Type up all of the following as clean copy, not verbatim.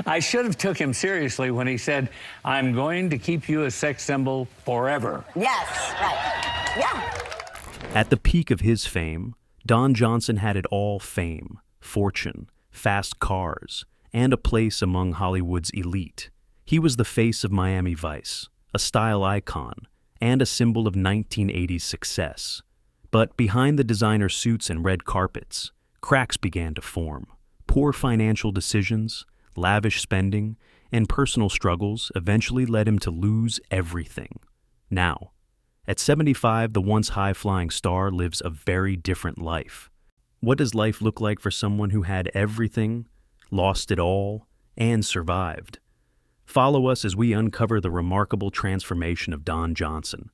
I should have took him seriously when he said, "I'm going to keep you a sex symbol forever." Yes, right. Yeah. At the peak of his fame, Don Johnson had it all: fame, fortune, fast cars, and a place among Hollywood's elite. He was the face of Miami Vice, a style icon, and a symbol of 1980s success. But behind the designer suits and red carpets, cracks began to form. Poor financial decisions, lavish spending, and personal struggles eventually led him to lose everything. Now, at 75, the once high-flying star lives a very different life. What does life look like for someone who had everything, lost it all, and survived? Follow us as we uncover the remarkable transformation of Don Johnson.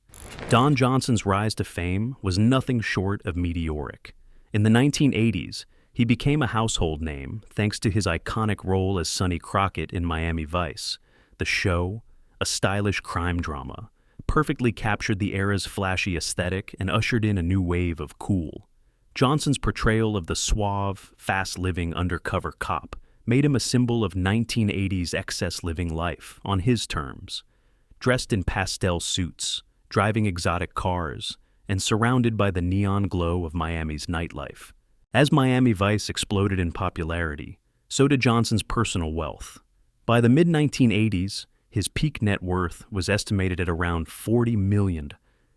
Don Johnson's rise to fame was nothing short of meteoric. In the 1980s, he became a household name thanks to his iconic role as Sonny Crockett in Miami Vice. The show, a stylish crime drama, perfectly captured the era's flashy aesthetic and ushered in a new wave of cool. Johnson's portrayal of the suave, fast-living undercover cop made him a symbol of 1980s excess living life on his terms. Dressed in pastel suits, driving exotic cars, and surrounded by the neon glow of Miami's nightlife. As Miami Vice exploded in popularity, so did Johnson's personal wealth. By the mid-1980s, his peak net worth was estimated at around $40 million.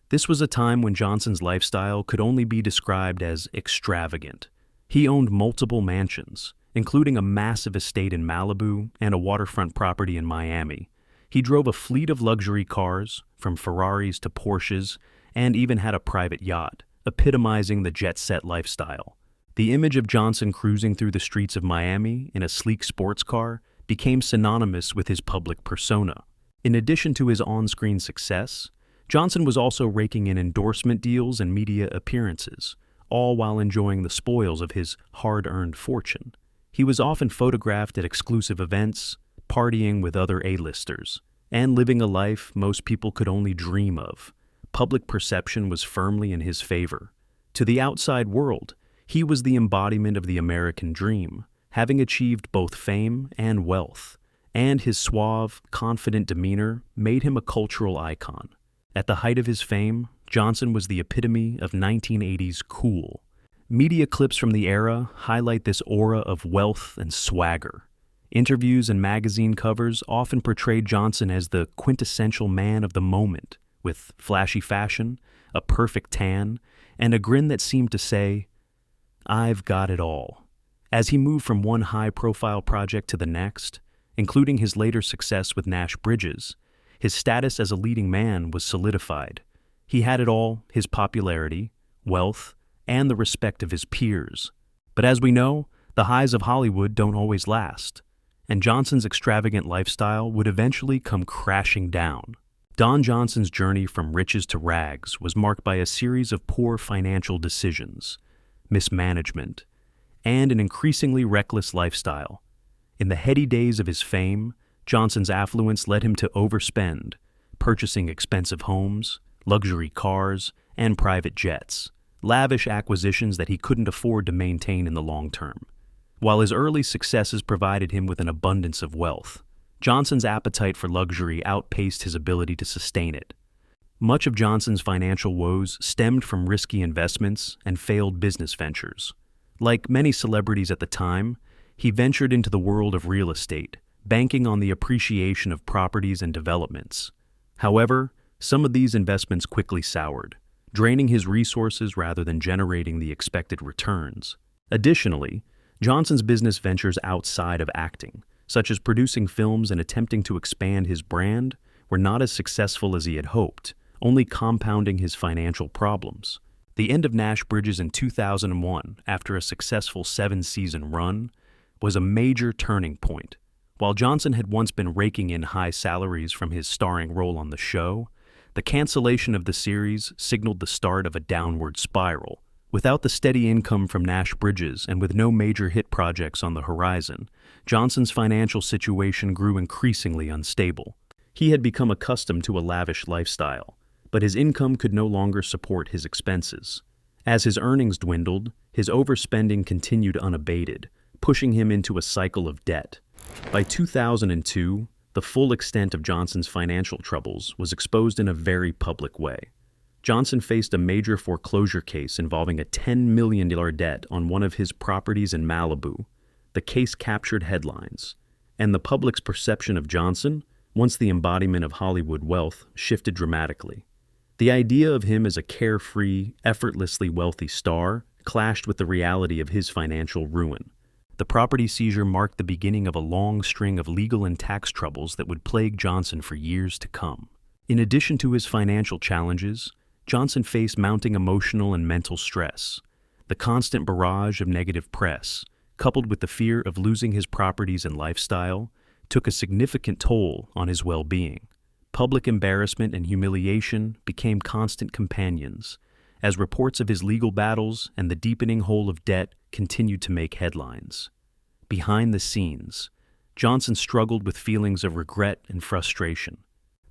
This was a time when Johnson's lifestyle could only be described as extravagant. He owned multiple mansions, including a massive estate in Malibu and a waterfront property in Miami. He drove a fleet of luxury cars, from Ferraris to Porsches, and even had a private yacht, epitomizing the jet-set lifestyle. The image of Johnson cruising through the streets of Miami in a sleek sports car became synonymous with his public persona. In addition to his on-screen success, Johnson was also raking in endorsement deals and media appearances, all while enjoying the spoils of his hard-earned fortune. He was often photographed at exclusive events, partying with other A-listers, and living a life most people could only dream of. Public perception was firmly in his favor. To the outside world, he was the embodiment of the American dream, having achieved both fame and wealth, and his suave, confident demeanor made him a cultural icon. At the height of his fame, Johnson was the epitome of 1980s cool. Media clips from the era highlight this aura of wealth and swagger. Interviews and magazine covers often portrayed Johnson as the quintessential man of the moment, with flashy fashion, a perfect tan, and a grin that seemed to say, "I've got it all." As he moved from one high-profile project to the next, including his later success with Nash Bridges, his status as a leading man was solidified. He had it all: his popularity, wealth, and the respect of his peers. But as we know, the highs of Hollywood don't always last, and Johnson's extravagant lifestyle would eventually come crashing down. Don Johnson's journey from riches to rags was marked by a series of poor financial decisions, mismanagement, and an increasingly reckless lifestyle. In the heady days of his fame, Johnson's affluence led him to overspend, purchasing expensive homes, luxury cars, and private jets, lavish acquisitions that he couldn't afford to maintain in the long term. While his early successes provided him with an abundance of wealth, Johnson's appetite for luxury outpaced his ability to sustain it. Much of Johnson's financial woes stemmed from risky investments and failed business ventures. Like many celebrities at the time, he ventured into the world of real estate, banking on the appreciation of properties and developments. However, some of these investments quickly soured, draining his resources rather than generating the expected returns. Additionally, Johnson's business ventures outside of acting, such as producing films and attempting to expand his brand, were not as successful as he had hoped, only compounding his financial problems. The end of Nash Bridges in 2001, after a successful 7-season run, was a major turning point. While Johnson had once been raking in high salaries from his starring role on the show, the cancellation of the series signaled the start of a downward spiral. Without the steady income from Nash Bridges and with no major hit projects on the horizon, Johnson's financial situation grew increasingly unstable. He had become accustomed to a lavish lifestyle, but his income could no longer support his expenses. As his earnings dwindled, his overspending continued unabated, pushing him into a cycle of debt. By 2002, the full extent of Johnson's financial troubles was exposed in a very public way. Johnson faced a major foreclosure case involving a $10 million debt on one of his properties in Malibu. The case captured headlines, and the public's perception of Johnson, once the embodiment of Hollywood wealth, shifted dramatically. The idea of him as a carefree, effortlessly wealthy star clashed with the reality of his financial ruin. The property seizure marked the beginning of a long string of legal and tax troubles that would plague Johnson for years to come. In addition to his financial challenges, Johnson faced mounting emotional and mental stress. The constant barrage of negative press, coupled with the fear of losing his properties and lifestyle, took a significant toll on his well-being. Public embarrassment and humiliation became constant companions, as reports of his legal battles and the deepening hole of debt continued to make headlines. Behind the scenes, Johnson struggled with feelings of regret and frustration.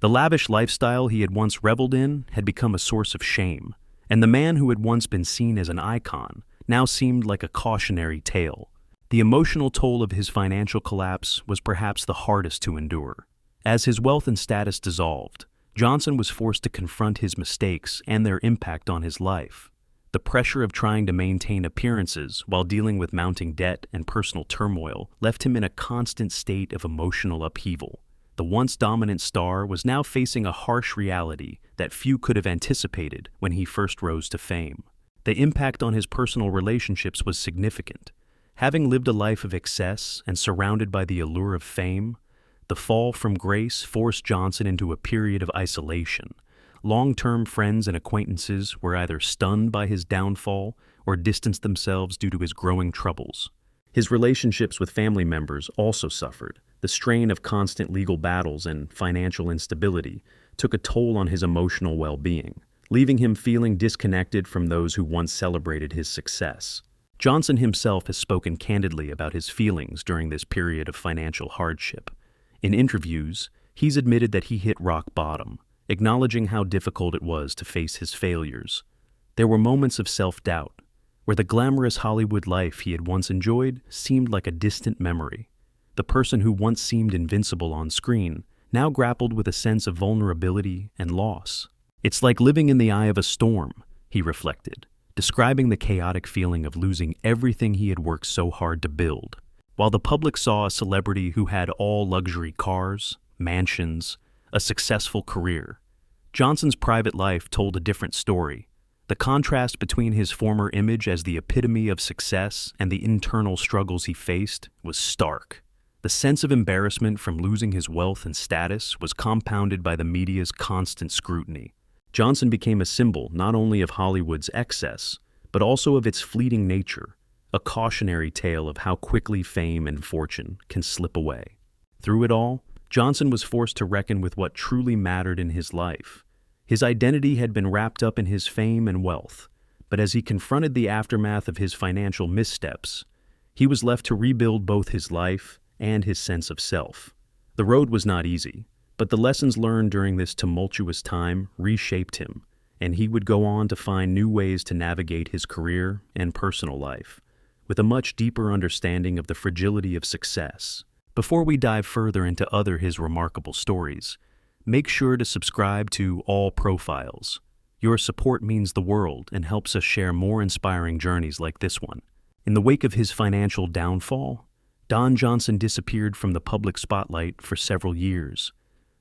The lavish lifestyle he had once reveled in had become a source of shame, and the man who had once been seen as an icon now seemed like a cautionary tale. The emotional toll of his financial collapse was perhaps the hardest to endure. As his wealth and status dissolved, Johnson was forced to confront his mistakes and their impact on his life. The pressure of trying to maintain appearances while dealing with mounting debt and personal turmoil left him in a constant state of emotional upheaval. The once dominant star was now facing a harsh reality that few could have anticipated when he first rose to fame. The impact on his personal relationships was significant. Having lived a life of excess and surrounded by the allure of fame, the fall from grace forced Johnson into a period of isolation. Long-term friends and acquaintances were either stunned by his downfall or distanced themselves due to his growing troubles. His relationships with family members also suffered. The strain of constant legal battles and financial instability took a toll on his emotional well-being, leaving him feeling disconnected from those who once celebrated his success. Johnson himself has spoken candidly about his feelings during this period of financial hardship. In interviews, he's admitted that he hit rock bottom, acknowledging how difficult it was to face his failures. There were moments of self-doubt, where the glamorous Hollywood life he had once enjoyed seemed like a distant memory. The person who once seemed invincible on screen now grappled with a sense of vulnerability and loss. "It's like living in the eye of a storm," he reflected, describing the chaotic feeling of losing everything he had worked so hard to build. While the public saw a celebrity who had all luxury cars, mansions, a successful career, Johnson's private life told a different story. The contrast between his former image as the epitome of success and the internal struggles he faced was stark. The sense of embarrassment from losing his wealth and status was compounded by the media's constant scrutiny. Johnson became a symbol not only of Hollywood's excess, but also of its fleeting nature, a cautionary tale of how quickly fame and fortune can slip away. Through it all, Johnson was forced to reckon with what truly mattered in his life. His identity had been wrapped up in his fame and wealth, but as he confronted the aftermath of his financial missteps, he was left to rebuild both his life and his sense of self. The road was not easy, but the lessons learned during this tumultuous time reshaped him, and he would go on to find new ways to navigate his career and personal life, with a much deeper understanding of the fragility of success. Before we dive further into his remarkable stories, make sure to subscribe to All Profiles. Your support means the world and helps us share more inspiring journeys like this one. In the wake of his financial downfall, Don Johnson disappeared from the public spotlight for several years.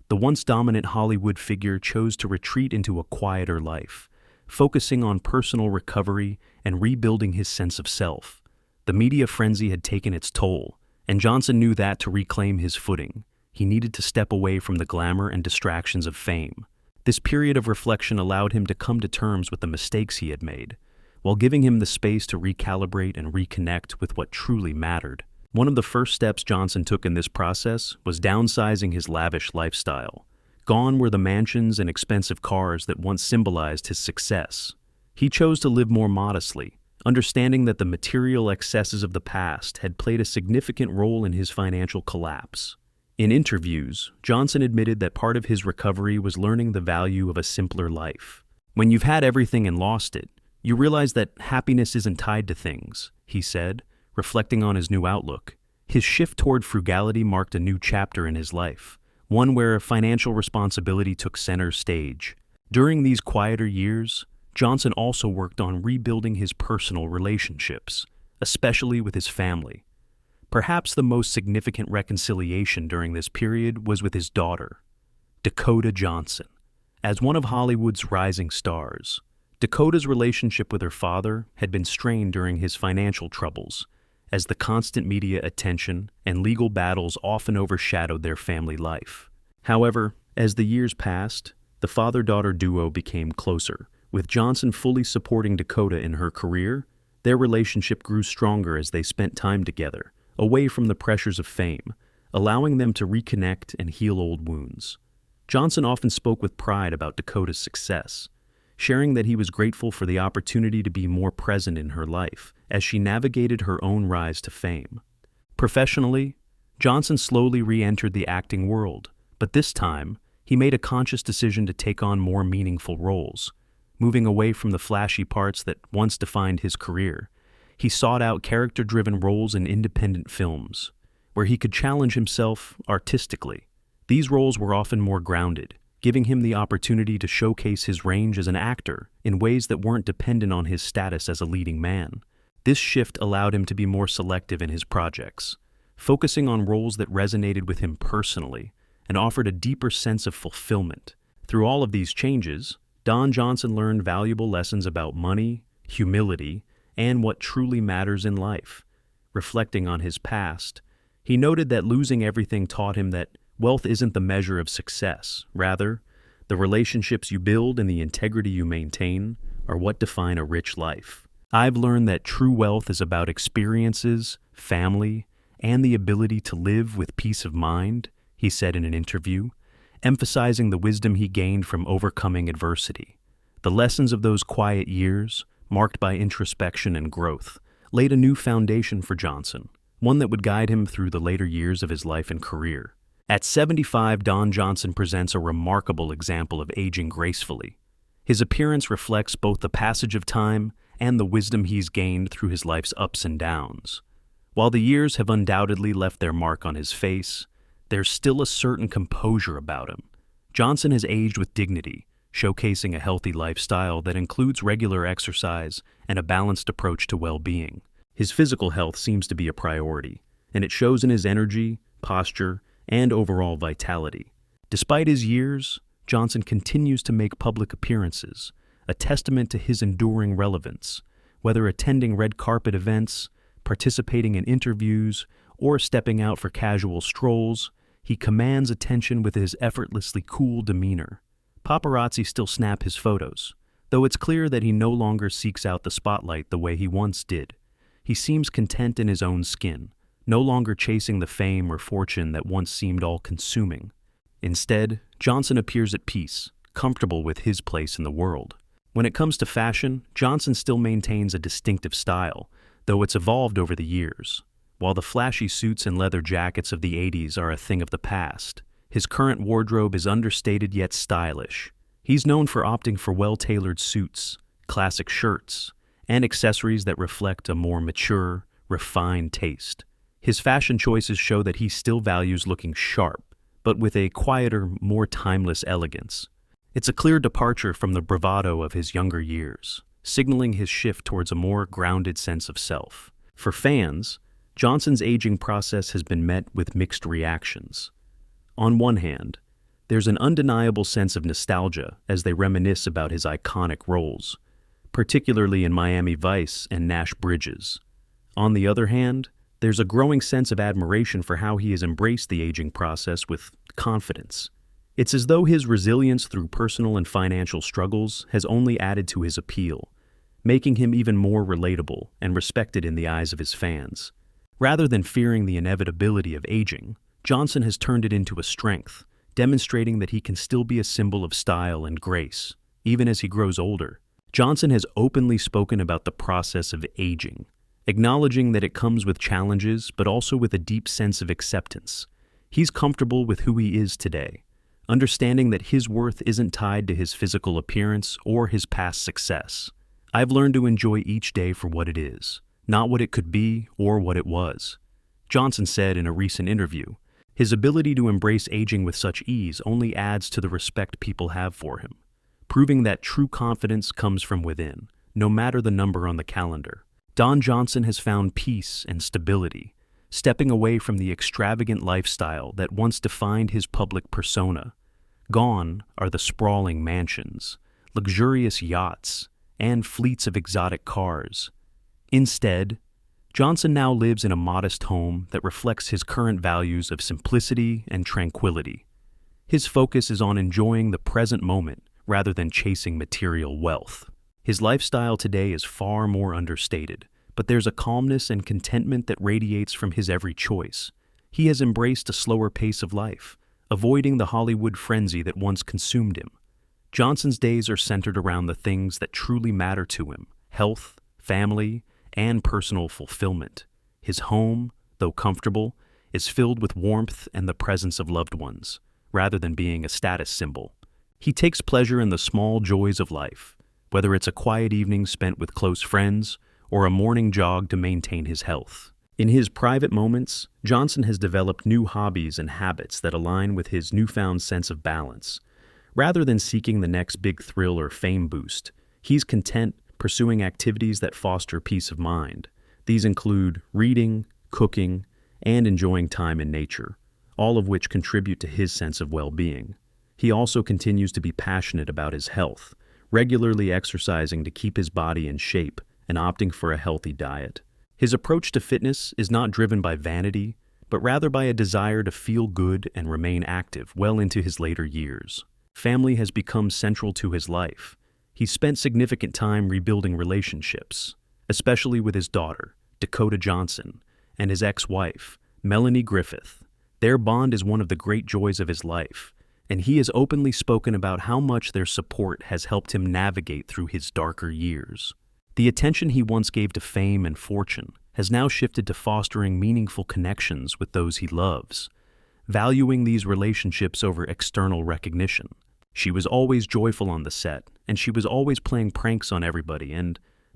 The once dominant Hollywood figure chose to retreat into a quieter life, focusing on personal recovery and rebuilding his sense of self. The media frenzy had taken its toll, and Johnson knew that to reclaim his footing, he needed to step away from the glamour and distractions of fame. This period of reflection allowed him to come to terms with the mistakes he had made, while giving him the space to recalibrate and reconnect with what truly mattered. One of the first steps Johnson took in this process was downsizing his lavish lifestyle. Gone were the mansions and expensive cars that once symbolized his success. He chose to live more modestly, understanding that the material excesses of the past had played a significant role in his financial collapse. In interviews, Johnson admitted that part of his recovery was learning the value of a simpler life. "When you've had everything and lost it, you realize that happiness isn't tied to things," he said, reflecting on his new outlook. His shift toward frugality marked a new chapter in his life, one where financial responsibility took center stage. During these quieter years, Johnson also worked on rebuilding his personal relationships, especially with his family. Perhaps the most significant reconciliation during this period was with his daughter, Dakota Johnson. As one of Hollywood's rising stars, Dakota's relationship with her father had been strained during his financial troubles, as the constant media attention and legal battles often overshadowed their family life. However, as the years passed, the father-daughter duo became closer. With Johnson fully supporting Dakota in her career, their relationship grew stronger as they spent time together, away from the pressures of fame, allowing them to reconnect and heal old wounds. Johnson often spoke with pride about Dakota's success, sharing that he was grateful for the opportunity to be more present in her life as she navigated her own rise to fame. Professionally, Johnson slowly re-entered the acting world, but this time, he made a conscious decision to take on more meaningful roles. Moving away from the flashy parts that once defined his career, he sought out character-driven roles in independent films, where he could challenge himself artistically. These roles were often more grounded, giving him the opportunity to showcase his range as an actor in ways that weren't dependent on his status as a leading man. This shift allowed him to be more selective in his projects, focusing on roles that resonated with him personally and offered a deeper sense of fulfillment. Through all of these changes, Don Johnson learned valuable lessons about money, humility, and what truly matters in life. Reflecting on his past, he noted that losing everything taught him that wealth isn't the measure of success. Rather, the relationships you build and the integrity you maintain are what define a rich life. I've learned that true wealth is about experiences, family, and the ability to live with peace of mind, he said in an interview, emphasizing the wisdom he gained from overcoming adversity. The lessons of those quiet years, marked by introspection and growth, laid a new foundation for Johnson, one that would guide him through the later years of his life and career. At 75, Don Johnson presents a remarkable example of aging gracefully. His appearance reflects both the passage of time and the wisdom he's gained through his life's ups and downs. While the years have undoubtedly left their mark on his face, there's still a certain composure about him. Johnson has aged with dignity, showcasing a healthy lifestyle that includes regular exercise and a balanced approach to well-being. His physical health seems to be a priority, and it shows in his energy, posture, and overall vitality. Despite his years, Johnson continues to make public appearances, a testament to his enduring relevance. Whether attending red carpet events, participating in interviews, or stepping out for casual strolls, he commands attention with his effortlessly cool demeanor. Paparazzi still snap his photos, though it's clear that he no longer seeks out the spotlight the way he once did. He seems content in his own skin, no longer chasing the fame or fortune that once seemed all-consuming. Instead, Johnson appears at peace, comfortable with his place in the world. When it comes to fashion, Johnson still maintains a distinctive style, though it's evolved over the years. While the flashy suits and leather jackets of the 80s are a thing of the past, his current wardrobe is understated yet stylish. He's known for opting for well-tailored suits, classic shirts, and accessories that reflect a more mature, refined taste. His fashion choices show that he still values looking sharp, but with a quieter, more timeless elegance. It's a clear departure from the bravado of his younger years, signaling his shift towards a more grounded sense of self. For fans, Johnson's aging process has been met with mixed reactions. On one hand, there's an undeniable sense of nostalgia as they reminisce about his iconic roles, particularly in Miami Vice and Nash Bridges. On the other hand, there's a growing sense of admiration for how he has embraced the aging process with confidence. It's as though his resilience through personal and financial struggles has only added to his appeal, making him even more relatable and respected in the eyes of his fans. Rather than fearing the inevitability of aging, Johnson has turned it into a strength, demonstrating that he can still be a symbol of style and grace, even as he grows older. Johnson has openly spoken about the process of aging, acknowledging that it comes with challenges but also with a deep sense of acceptance. He's comfortable with who he is today, understanding that his worth isn't tied to his physical appearance or his past success. I've learned to enjoy each day for what it is, not what it could be or what it was. Johnson said in a recent interview, his ability to embrace aging with such ease only adds to the respect people have for him, proving that true confidence comes from within, no matter the number on the calendar. Don Johnson has found peace and stability, stepping away from the extravagant lifestyle that once defined his public persona. Gone are the sprawling mansions, luxurious yachts, and fleets of exotic cars. Instead, Johnson now lives in a modest home that reflects his current values of simplicity and tranquility. His focus is on enjoying the present moment rather than chasing material wealth. His lifestyle today is far more understated, but there's a calmness and contentment that radiates from his every choice. He has embraced a slower pace of life, avoiding the Hollywood frenzy that once consumed him. Johnson's days are centered around the things that truly matter to him: health, family, and personal fulfillment. His home, though comfortable, is filled with warmth and the presence of loved ones, rather than being a status symbol. He takes pleasure in the small joys of life, whether it's a quiet evening spent with close friends or a morning jog to maintain his health. In his private moments, Johnson has developed new hobbies and habits that align with his newfound sense of balance. Rather than seeking the next big thrill or fame boost, he's content pursuing activities that foster peace of mind. These include reading, cooking, and enjoying time in nature, all of which contribute to his sense of well-being. He also continues to be passionate about his health, regularly exercising to keep his body in shape and opting for a healthy diet. His approach to fitness is not driven by vanity, but rather by a desire to feel good and remain active well into his later years. Family has become central to his life. He spent significant time rebuilding relationships, especially with his daughter, Dakota Johnson, and his ex-wife, Melanie Griffith. Their bond is one of the great joys of his life, and he has openly spoken about how much their support has helped him navigate through his darker years. The attention he once gave to fame and fortune has now shifted to fostering meaningful connections with those he loves, valuing these relationships over external recognition. She was always joyful on the set, and she was always playing pranks on everybody,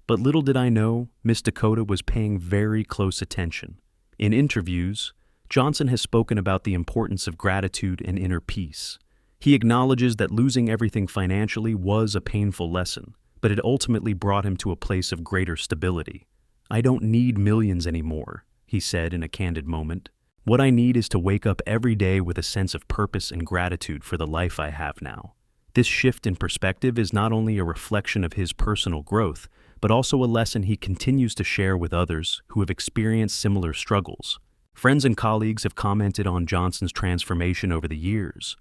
but little did I know, Miss Dakota was paying very close attention. In interviews, Johnson has spoken about the importance of gratitude and inner peace. He acknowledges that losing everything financially was a painful lesson, but it ultimately brought him to a place of greater stability. "I don't need millions anymore," he said in a candid moment. "What I need is to wake up every day with a sense of purpose and gratitude for the life I have now." This shift in perspective is not only a reflection of his personal growth, but also a lesson he continues to share with others who have experienced similar struggles. Friends and colleagues have commented on Johnson's transformation over the years.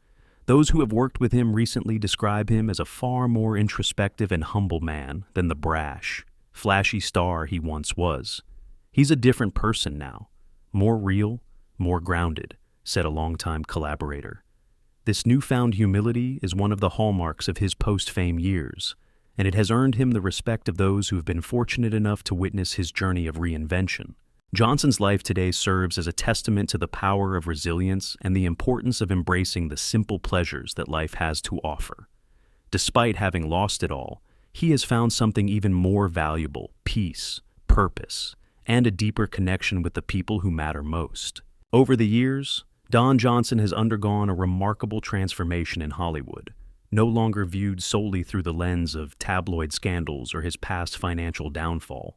Those who have worked with him recently describe him as a far more introspective and humble man than the brash, flashy star he once was. He's a different person now, more real, more grounded, said a longtime collaborator. This newfound humility is one of the hallmarks of his post-fame years, and it has earned him the respect of those who have been fortunate enough to witness his journey of reinvention. Johnson's life today serves as a testament to the power of resilience and the importance of embracing the simple pleasures that life has to offer. Despite having lost it all, he has found something even more valuable: peace, purpose, and a deeper connection with the people who matter most. Over the years, Don Johnson has undergone a remarkable transformation in Hollywood, no longer viewed solely through the lens of tabloid scandals or his past financial downfall.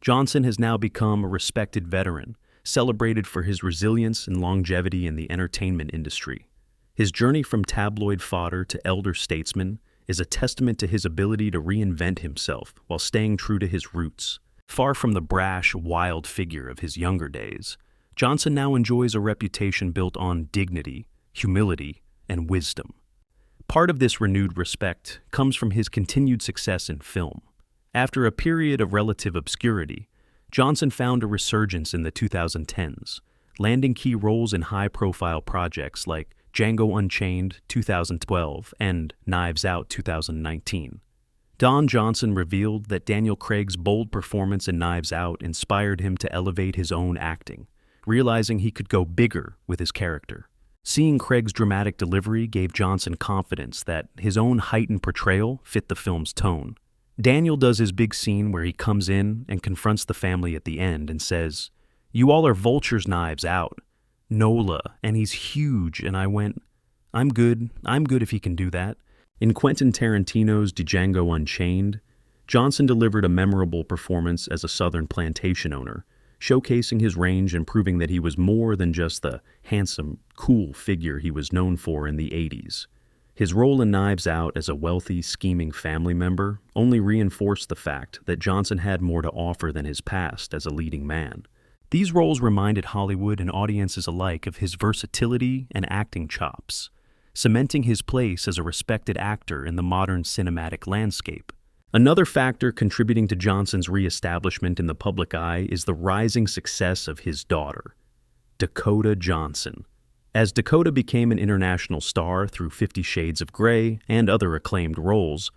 Johnson has now become a respected veteran, celebrated for his resilience and longevity in the entertainment industry. His journey from tabloid fodder to elder statesman is a testament to his ability to reinvent himself while staying true to his roots. Far from the brash, wild figure of his younger days, Johnson now enjoys a reputation built on dignity, humility, and wisdom. Part of this renewed respect comes from his continued success in film. After a period of relative obscurity, Johnson found a resurgence in the 2010s, landing key roles in high-profile projects like Django Unchained 2012 and Knives Out 2019. Don Johnson revealed that Daniel Craig's bold performance in Knives Out inspired him to elevate his own acting, realizing he could go bigger with his character. Seeing Craig's dramatic delivery gave Johnson confidence that his own heightened portrayal fit the film's tone. Daniel does his big scene where he comes in and confronts the family at the end and says, "You all are vultures, Knives Out. Nola, and he's huge," and I went, I'm good if he can do that." In Quentin Tarantino's Django Unchained, Johnson delivered a memorable performance as a Southern plantation owner, showcasing his range and proving that he was more than just the handsome, cool figure he was known for in the 80s. His role in Knives Out as a wealthy, scheming family member only reinforced the fact that Johnson had more to offer than his past as a leading man. These roles reminded Hollywood and audiences alike of his versatility and acting chops, cementing his place as a respected actor in the modern cinematic landscape. Another factor contributing to Johnson's reestablishment in the public eye is the rising success of his daughter, Dakota Johnson. As Dakota became an international star through 50 Shades of Grey and other acclaimed roles,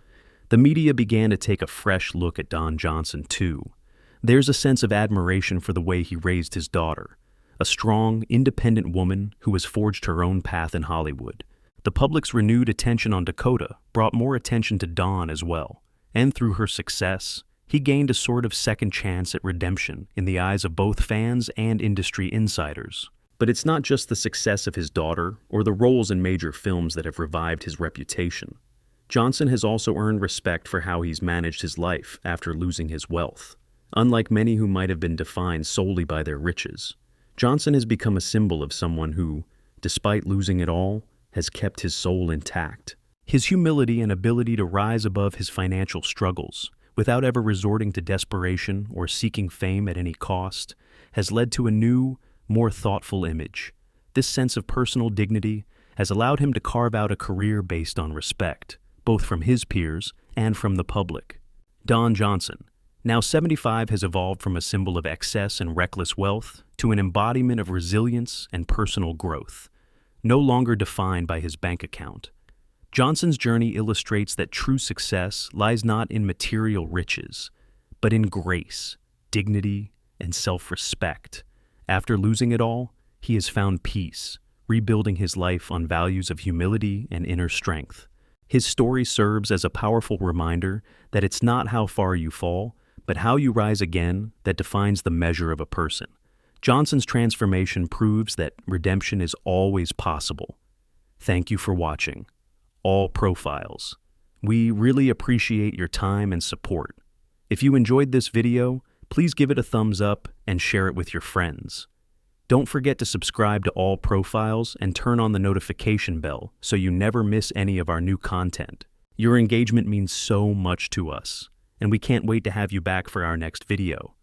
the media began to take a fresh look at Don Johnson too. There's a sense of admiration for the way he raised his daughter, a strong, independent woman who has forged her own path in Hollywood. The public's renewed attention on Dakota brought more attention to Don as well, and through her success, he gained a sort of second chance at redemption in the eyes of both fans and industry insiders. But it's not just the success of his daughter or the roles in major films that have revived his reputation. Johnson has also earned respect for how he's managed his life after losing his wealth. Unlike many who might have been defined solely by their riches, Johnson has become a symbol of someone who, despite losing it all, has kept his soul intact. His humility and ability to rise above his financial struggles, without ever resorting to desperation or seeking fame at any cost, has led to a new, more thoughtful image. This sense of personal dignity has allowed him to carve out a career based on respect, both from his peers and from the public. Don Johnson, now 75, has evolved from a symbol of excess and reckless wealth to an embodiment of resilience and personal growth, no longer defined by his bank account. Johnson's journey illustrates that true success lies not in material riches, but in grace, dignity, and self-respect. After losing it all, he has found peace, rebuilding his life on values of humility and inner strength. His story serves as a powerful reminder that it's not how far you fall, but how you rise again that defines the measure of a person. Johnson's transformation proves that redemption is always possible. Thank you for watching All Profiles. We really appreciate your time and support. If you enjoyed this video, please give it a thumbs up and share it with your friends. Don't forget to subscribe to All Profiles and turn on the notification bell so you never miss any of our new content. Your engagement means so much to us, and we can't wait to have you back for our next video.